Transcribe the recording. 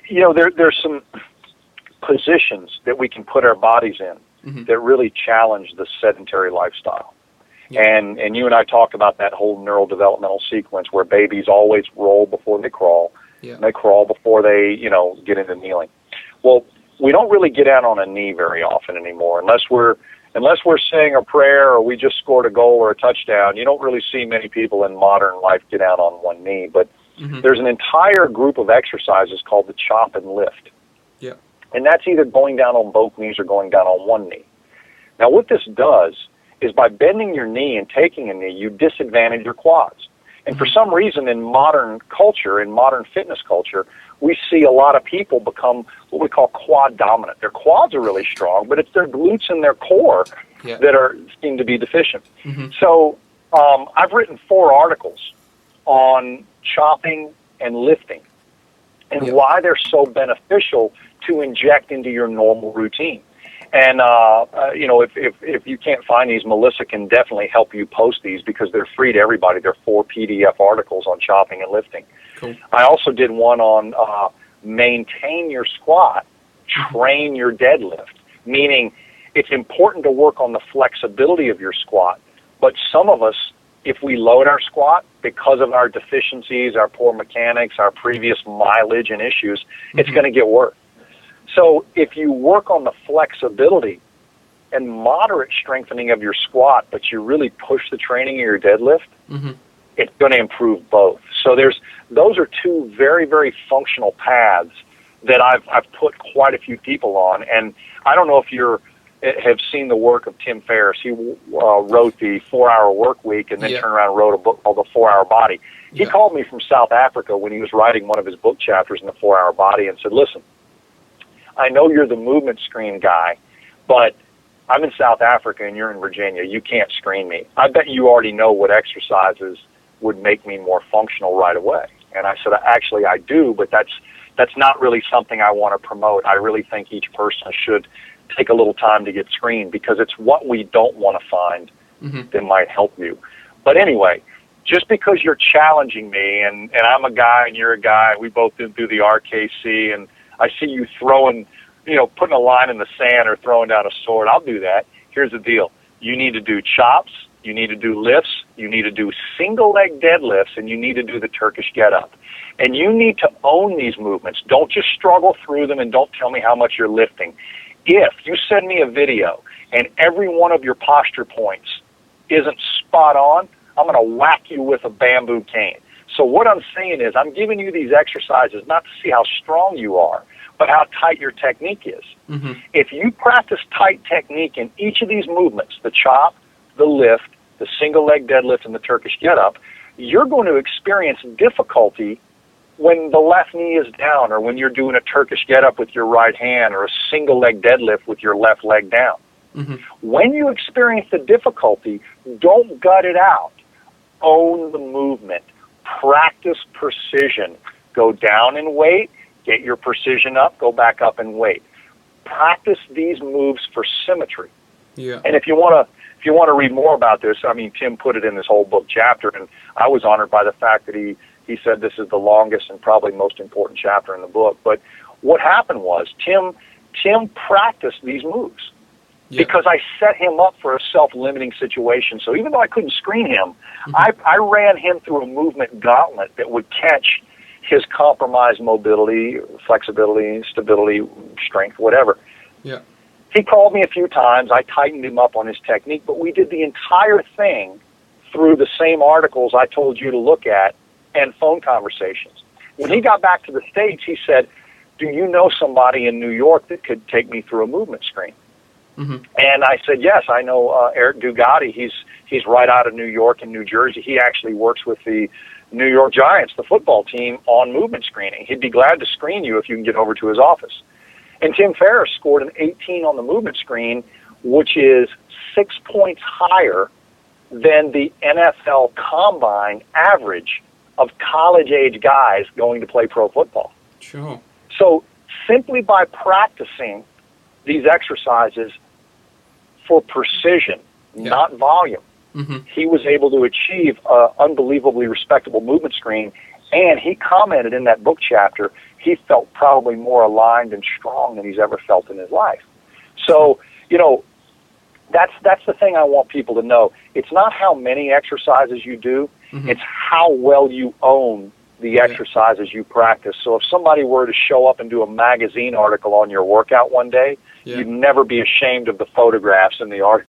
there's some positions that we can put our bodies in that really challenge the sedentary lifestyle. Yeah. And you and I talked about that whole neurodevelopmental sequence where babies always roll before they crawl. Yeah. And they crawl before they, get into kneeling. Well, we don't really get out on a knee very often anymore unless we're saying a prayer or we just scored a goal or a touchdown. You don't really see many people in modern life get out on one knee, but there's an entire group of exercises called the chop and lift. Yeah. And that's either going down on both knees or going down on one knee. Now, what this does is by bending your knee and taking a knee, you disadvantage your quads. And for some reason in modern culture, in modern fitness culture, we see a lot of people become what we call quad dominant. Their quads are really strong, but it's their glutes and their core that seem to be deficient. So I've written 4 articles on chopping and lifting and why they're so beneficial to inject into your normal routine. And, if you can't find these, Melissa can definitely help you post these because they're free to everybody. They're 4 PDF articles on chopping and lifting. Cool. I also did one on maintain your squat, train your deadlift, meaning it's important to work on the flexibility of your squat. But some of us, if we load our squat because of our deficiencies, our poor mechanics, our previous mileage and issues, it's going to get worse. So if you work on the flexibility and moderate strengthening of your squat, but you really push the training of your deadlift, it's going to improve both. So those are 2 very, very functional paths that I've put quite a few people on. And I don't know if you have seen the work of Tim Ferriss. He wrote the 4-Hour Work Week and then turned around and wrote a book called The 4-Hour Body. He called me from South Africa when he was writing one of his book chapters in The 4-Hour Body and said, listen, I know you're the movement screen guy, but I'm in South Africa and you're in Virginia. You can't screen me. I bet you already know what exercises would make me more functional right away. And I said, actually, I do, but that's not really something I want to promote. I really think each person should take a little time to get screened because it's what we don't want to find that might help you. But anyway, just because you're challenging me and I'm a guy and you're a guy, we both do the RKC, and I see you throwing, putting a line in the sand or throwing down a sword. I'll do that. Here's the deal. You need to do chops. You need to do lifts. You need to do single leg deadlifts, and you need to do the Turkish get-up. And you need to own these movements. Don't just struggle through them and don't tell me how much you're lifting. If you send me a video and every one of your posture points isn't spot on, I'm going to whack you with a bamboo cane. So what I'm saying is I'm giving you these exercises not to see how strong you are, but how tight your technique is. If you practice tight technique in each of these movements, the chop, the lift, the single leg deadlift, and the Turkish get-up, you're going to experience difficulty when the left knee is down or when you're doing a Turkish get-up with your right hand or a single leg deadlift with your left leg down. When you experience the difficulty, don't gut it out. Own the movement. Practice precision. Go down in weight, get your precision up, go back up in weight. Practice these moves for symmetry. Yeah. And if you want to read more about this, I mean, Tim put it in this whole book chapter, and I was honored by the fact that he said this is the longest and probably most important chapter in the book. But what happened was Tim practiced these moves. Because I set him up for a self-limiting situation. So even though I couldn't screen him, I ran him through a movement gauntlet that would catch his compromised mobility, flexibility, stability, strength, whatever. Yeah. He called me a few times. I tightened him up on his technique, but we did the entire thing through the same articles I told you to look at and phone conversations. When he got back to the States, he said, do you know somebody in New York that could take me through a movement screen? And I said, yes, I know Eric Dugatti. He's right out of New York and New Jersey. He actually works with the New York Giants, the football team, on movement screening. He'd be glad to screen you if you can get over to his office. And Tim Ferriss scored an 18 on the movement screen, which is 6 points higher than the NFL combine average of college-age guys going to play pro football. Sure. So simply by practicing these exercises for precision, not volume, he was able to achieve an unbelievably respectable movement screen And he commented in that book chapter, he felt probably more aligned and strong than he's ever felt in his life. So, that's the thing I want people to know. It's not how many exercises you do, it's how well you own the exercises you practice. So if somebody were to show up and do a magazine article on your workout one day, you'd never be ashamed of the photographs in the article